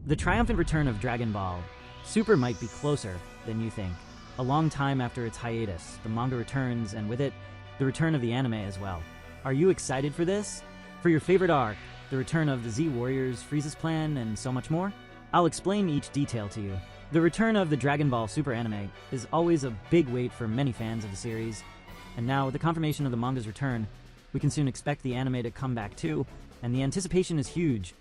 The triumphant return of Dragon Ball Super might be closer than you think. A long time after its hiatus, the manga returns, and with it, the return of the anime as well. Are you excited for this? For your favorite arc, the return of the Z Warriors, Frieza's plan, and so much more? I'll explain each detail to you. The return of the Dragon Ball Super anime is always a big wait for many fans of the series, and now with the confirmation of the manga's return, we can soon expect the anime to come back too, and the anticipation is huge,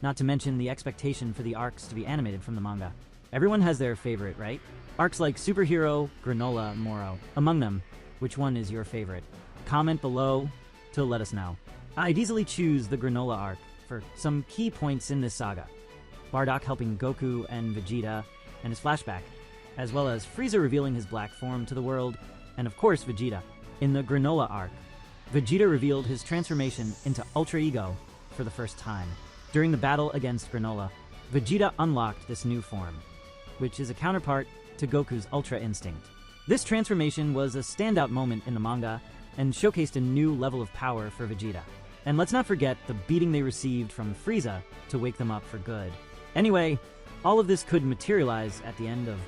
not to mention the expectation for the arcs to be animated from the manga. Everyone has their favorite, right? Arcs like Superhero, Granola, Moro. Among them, which one is your favorite? Comment below to let us know. I'd easily choose the Granola arc for some key points in this saga. Bardock helping Goku and Vegeta and his flashback, as well as Frieza revealing his black form to the world, and of course Vegeta. In the Granola arc, Vegeta revealed his transformation into Ultra Ego for the first time. During the battle against Granola, Vegeta unlocked this new form, which is a counterpart to Goku's Ultra Instinct. This transformation was a standout moment in the manga and showcased a new level of power for Vegeta. And let's not forget the beating they received from Frieza to wake them up for good. Anyway, all of this could materialize at the end of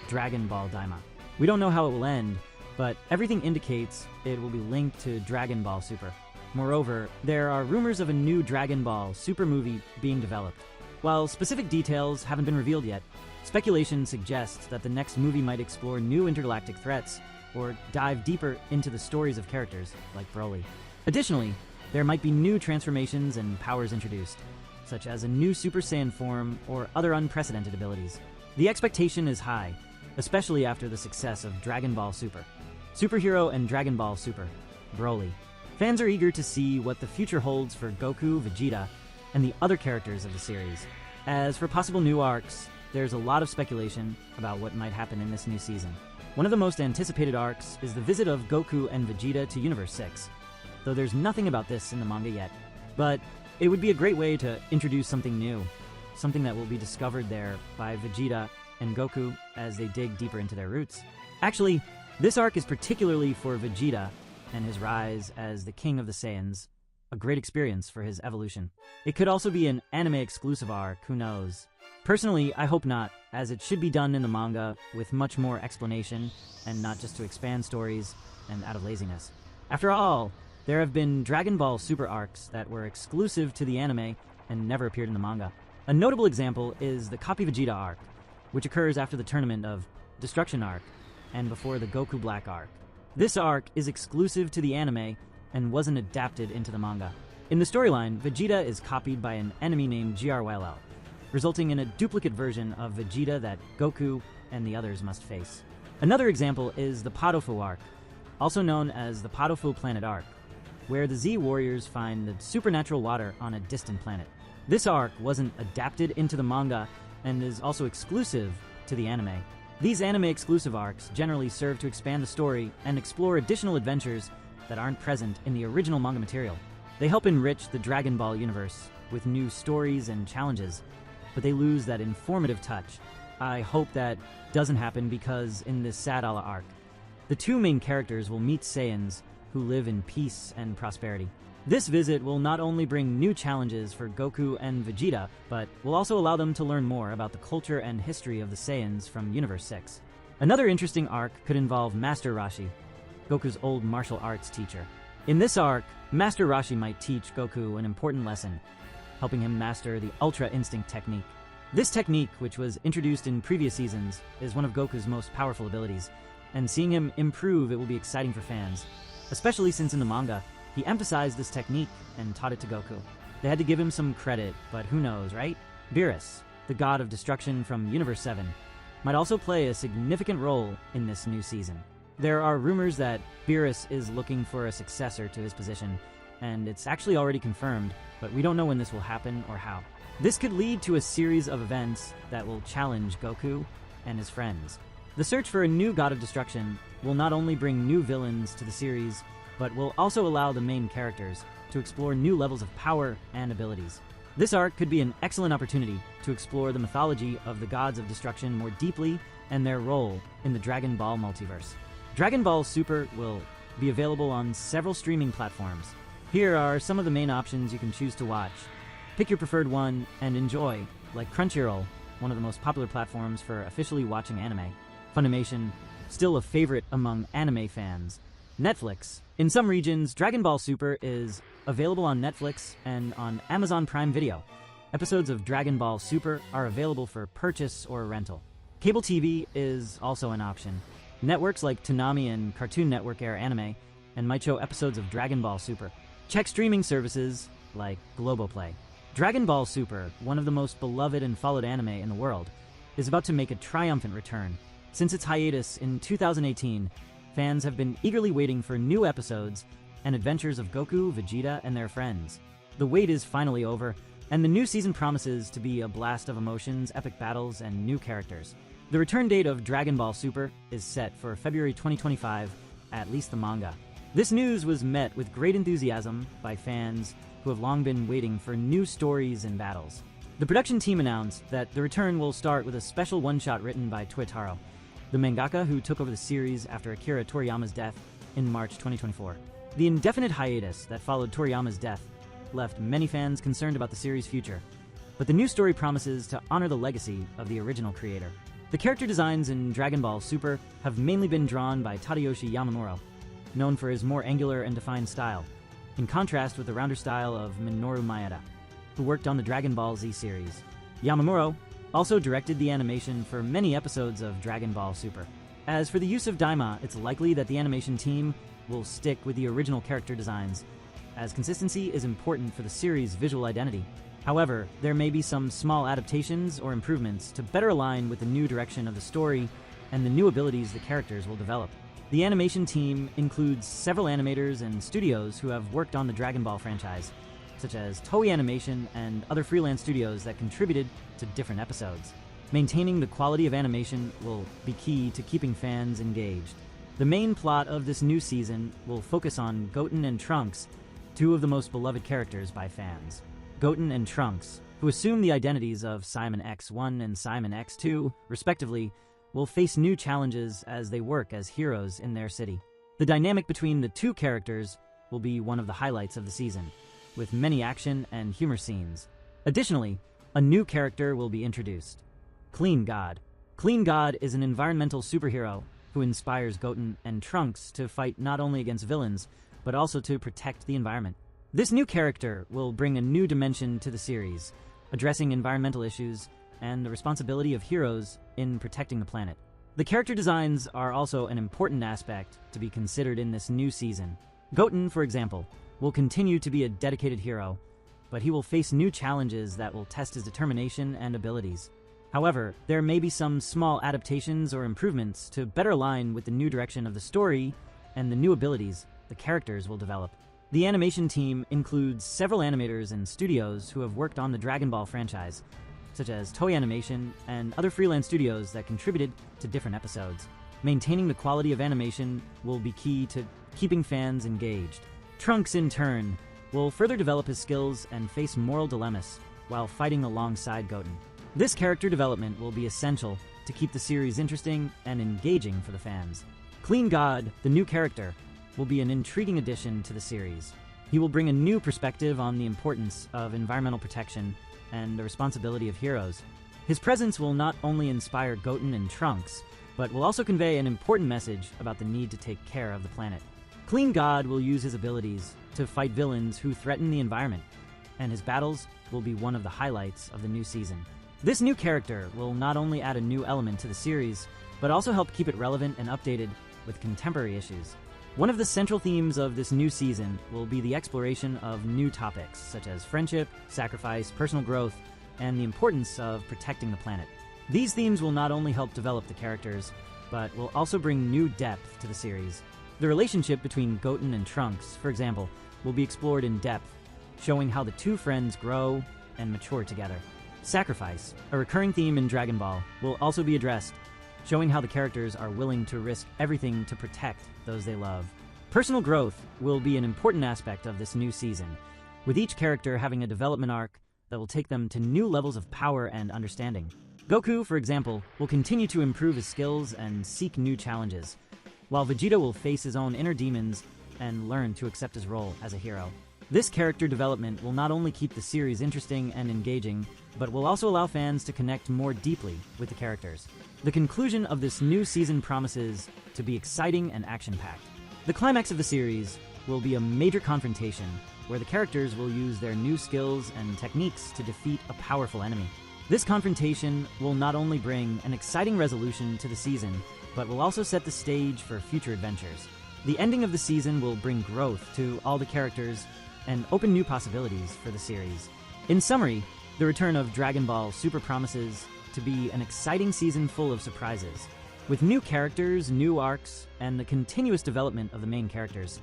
Dragon Ball Daima. We don't know how it will end, but everything indicates it will be linked to Dragon Ball Super. Moreover, there are rumors of a new Dragon Ball Super movie being developed. While specific details haven't been revealed yet, speculation suggests that the next movie might explore new intergalactic threats or dive deeper into the stories of characters like Broly. Additionally, there might be new transformations and powers introduced, such as a new Super Saiyan form or other unprecedented abilities. The expectation is high, especially after the success of Dragon Ball Super. Superhero and Dragon Ball Super, Broly. Fans are eager to see what the future holds for Goku, Vegeta, and the other characters of the series. As for possible new arcs, there's a lot of speculation about what might happen in this new season. One of the most anticipated arcs is the visit of Goku and Vegeta to Universe 6, though there's nothing about this in the manga yet. But it would be a great way to introduce something new, something that will be discovered there by Vegeta and Goku as they dig deeper into their roots. Actually, this arc is particularly for Vegeta and his rise as the King of the Saiyans, a great experience for his evolution. It could also be an anime-exclusive arc, who knows? Personally, I hope not, as it should be done in the manga with much more explanation and not just to expand stories and out of laziness. After all, there have been Dragon Ball Super arcs that were exclusive to the anime and never appeared in the manga. A notable example is the Copy Vegeta arc, which occurs after the tournament of Destruction arc and before the Goku Black arc. This arc is exclusive to the anime and wasn't adapted into the manga. In the storyline, Vegeta is copied by an enemy named GRYLL, resulting in a duplicate version of Vegeta that Goku and the others must face. Another example is the Potofu arc, also known as the Potofu Planet arc, where the Z Warriors find the supernatural water on a distant planet. This arc wasn't adapted into the manga and is also exclusive to the anime. These anime-exclusive arcs generally serve to expand the story and explore additional adventures that aren't present in the original manga material. They help enrich the Dragon Ball universe with new stories and challenges, but they lose that informative touch. I hope that doesn't happen because in this Sadala arc, the two main characters will meet Saiyans who live in peace and prosperity. This visit will not only bring new challenges for Goku and Vegeta, but will also allow them to learn more about the culture and history of the Saiyans from Universe 6. Another interesting arc could involve Master Roshi, Goku's old martial arts teacher. In this arc, Master Roshi might teach Goku an important lesson, helping him master the Ultra Instinct technique. This technique, which was introduced in previous seasons, is one of Goku's most powerful abilities, and seeing him improve it will be exciting for fans, especially since in the manga, he emphasized this technique and taught it to Goku. They had to give him some credit, but who knows, right? Beerus, the god of destruction from Universe 7, might also play a significant role in this new season. There are rumors that Beerus is looking for a successor to his position, and it's actually already confirmed, but we don't know when this will happen or how. This could lead to a series of events that will challenge Goku and his friends. The search for a new god of destruction will not only bring new villains to the series, but will also allow the main characters to explore new levels of power and abilities. This arc could be an excellent opportunity to explore the mythology of the gods of destruction more deeply and their role in the Dragon Ball multiverse. Dragon Ball Super will be available on several streaming platforms. Here are some of the main options you can choose to watch. Pick your preferred one and enjoy like Crunchyroll, one of the most popular platforms for officially watching anime. Funimation, still a favorite among anime fans. Netflix. In some regions, Dragon Ball Super is available on Netflix and on Amazon Prime Video. Episodes of Dragon Ball Super are available for purchase or rental. Cable TV is also an option. Networks like Toonami and Cartoon Network air anime and might show episodes of Dragon Ball Super. Check streaming services like Globoplay. Dragon Ball Super, one of the most beloved and followed anime in the world, is about to make a triumphant return. Since its hiatus in 2018, fans have been eagerly waiting for new episodes and adventures of Goku, Vegeta, and their friends. The wait is finally over, and the new season promises to be a blast of emotions, epic battles, and new characters. The return date of Dragon Ball Super is set for February 2025, at least the manga. This news was met with great enthusiasm by fans who have long been waiting for new stories and battles. The production team announced that the return will start with a special one-shot written by Toyotaro, the mangaka who took over the series after Akira Toriyama's death in March 2024. The indefinite hiatus that followed Toriyama's death left many fans concerned about the series' future, but the new story promises to honor the legacy of the original creator. The character designs in Dragon Ball Super have mainly been drawn by Tadayoshi Yamamuro, known for his more angular and defined style, in contrast with the rounder style of Minoru Maeda, who worked on the Dragon Ball Z series. Yamamuro also directed the animation for many episodes of Dragon Ball Super. As for the use of Daima, it's likely that the animation team will stick with the original character designs, as consistency is important for the series' visual identity. However, there may be some small adaptations or improvements to better align with the new direction of the story and the new abilities the characters will develop. The animation team includes several animators and studios who have worked on the Dragon Ball franchise, such as Toei Animation and other freelance studios that contributed to different episodes. Maintaining the quality of animation will be key to keeping fans engaged. The main plot of this new season will focus on Goten and Trunks, two of the most beloved characters by fans. Goten and Trunks, who assume the identities of Simon X1 and Simon X2, respectively, will face new challenges as they work as heroes in their city. The dynamic between the two characters will be one of the highlights of the season, with many action and humor scenes. Additionally, a new character will be introduced: Clean God. Clean God is an environmental superhero who inspires Goten and Trunks to fight not only against villains, but also to protect the environment. This new character will bring a new dimension to the series, addressing environmental issues and the responsibility of heroes in protecting the planet. The character designs are also an important aspect to be considered in this new season. Goten, for example, will continue to be a dedicated hero, but he will face new challenges that will test his determination and abilities. However, there may be some small adaptations or improvements to better align with the new direction of the story and the new abilities the characters will develop. The animation team includes several animators and studios who have worked on the Dragon Ball franchise, such as Toei Animation and other freelance studios that contributed to different episodes. Maintaining the quality of animation will be key to keeping fans engaged. Trunks, in turn, will further develop his skills and face moral dilemmas while fighting alongside Goten. This character development will be essential to keep the series interesting and engaging for the fans. Clean God, the new character, will be an intriguing addition to the series. He will bring a new perspective on the importance of environmental protection and the responsibility of heroes. His presence will not only inspire Goten and Trunks, but will also convey an important message about the need to take care of the planet. Clean God will use his abilities to fight villains who threaten the environment, and his battles will be one of the highlights of the new season. This new character will not only add a new element to the series, but also help keep it relevant and updated with contemporary issues. One of the central themes of this new season will be the exploration of new topics, such as friendship, sacrifice, personal growth, and the importance of protecting the planet. These themes will not only help develop the characters, but will also bring new depth to the series. The relationship between Goten and Trunks, for example, will be explored in depth, showing how the two friends grow and mature together. Sacrifice, a recurring theme in Dragon Ball, will also be addressed, showing how the characters are willing to risk everything to protect those they love. Personal growth will be an important aspect of this new season, with each character having a development arc that will take them to new levels of power and understanding. Goku, for example, will continue to improve his skills and seek new challenges, while Vegeta will face his own inner demons and learn to accept his role as a hero. This character development will not only keep the series interesting and engaging, but will also allow fans to connect more deeply with the characters. The conclusion of this new season promises to be exciting and action-packed. The climax of the series will be a major confrontation where the characters will use their new skills and techniques to defeat a powerful enemy. This confrontation will not only bring an exciting resolution to the season, but will also set the stage for future adventures. The ending of the season will bring growth to all the characters and open new possibilities for the series. In summary, the return of Dragon Ball Super promises to be an exciting season full of surprises. With new characters, new arcs, and the continuous development of the main characters,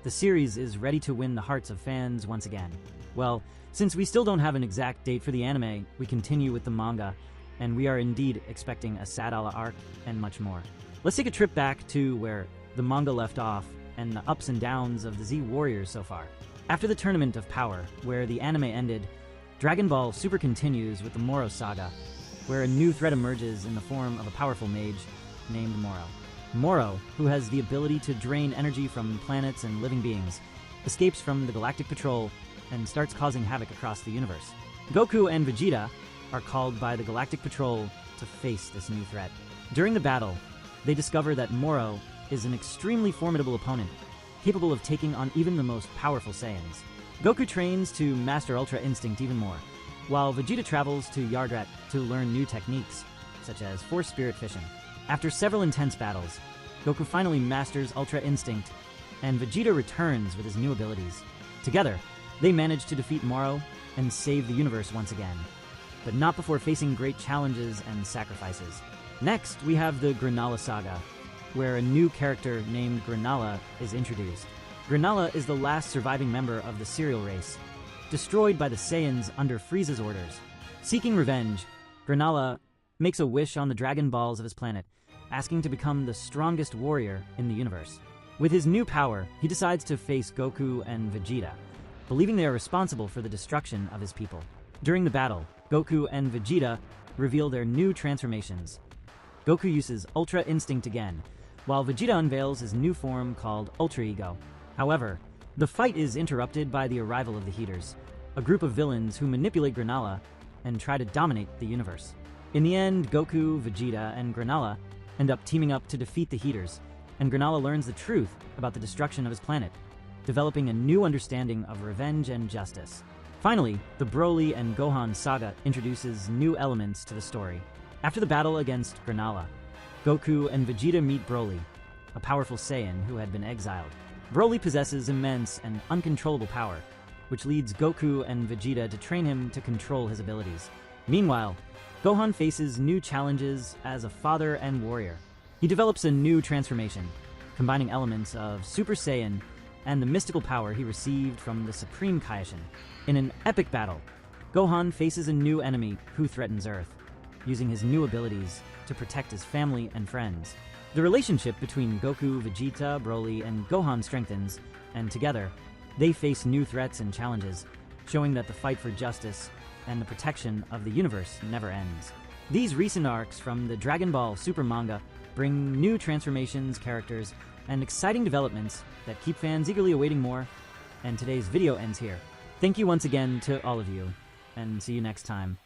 the series is ready to win the hearts of fans once again. Well, since we still don't have an exact date for the anime, we continue with the manga, and we are indeed expecting a Sadala arc and much more. Let's take a trip back to where the manga left off and the ups and downs of the Z Warriors so far. After the Tournament of Power, where the anime ended, Dragon Ball Super continues with the Moro saga, where a new threat emerges in the form of a powerful mage named Moro. Moro, who has the ability to drain energy from planets and living beings, escapes from the Galactic Patrol and starts causing havoc across the universe. Goku and Vegeta are called by the Galactic Patrol to face this new threat. During the battle, they discover that Moro is an extremely formidable opponent, capable of taking on even the most powerful Saiyans. Goku trains to master Ultra Instinct even more, while Vegeta travels to Yardrat to learn new techniques, such as Force Spirit Fission. After several intense battles, Goku finally masters Ultra Instinct, and Vegeta returns with his new abilities. Together, they manage to defeat Moro and save the universe once again, but not before facing great challenges and sacrifices. Next, we have the Granola Saga, where a new character named Granola is introduced. Granola is the last surviving member of the cereal race, destroyed by the Saiyans under Frieza's orders. Seeking revenge, Granola makes a wish on the Dragon Balls of his planet, asking to become the strongest warrior in the universe. With his new power, he decides to face Goku and Vegeta, believing they are responsible for the destruction of his people. During the battle, Goku and Vegeta reveal their new transformations. Goku uses Ultra Instinct again, while Vegeta unveils his new form called Ultra Ego. However, the fight is interrupted by the arrival of the Heaters, a group of villains who manipulate Granola and try to dominate the universe. In the end, Goku, Vegeta, and Granola end up teaming up to defeat the Heaters, and Granola learns the truth about the destruction of his planet, developing a new understanding of revenge and justice. Finally, the Broly and Gohan saga introduces new elements to the story. After the battle against Granola, Goku and Vegeta meet Broly, a powerful Saiyan who had been exiled. Broly possesses immense and uncontrollable power, which leads Goku and Vegeta to train him to control his abilities. Meanwhile, Gohan faces new challenges as a father and warrior. He develops a new transformation, combining elements of Super Saiyan and the mystical power he received from the Supreme Kaioken. In an epic battle, Gohan faces a new enemy who threatens Earth, using his new abilities to protect his family and friends. The relationship between Goku, Vegeta, Broly, and Gohan strengthens, and together, they face new threats and challenges, showing that the fight for justice and the protection of the universe never ends. These recent arcs from the Dragon Ball Super manga bring new transformations, characters, and exciting developments that keep fans eagerly awaiting more, and today's video ends here. Thank you once again to all of you, and see you next time.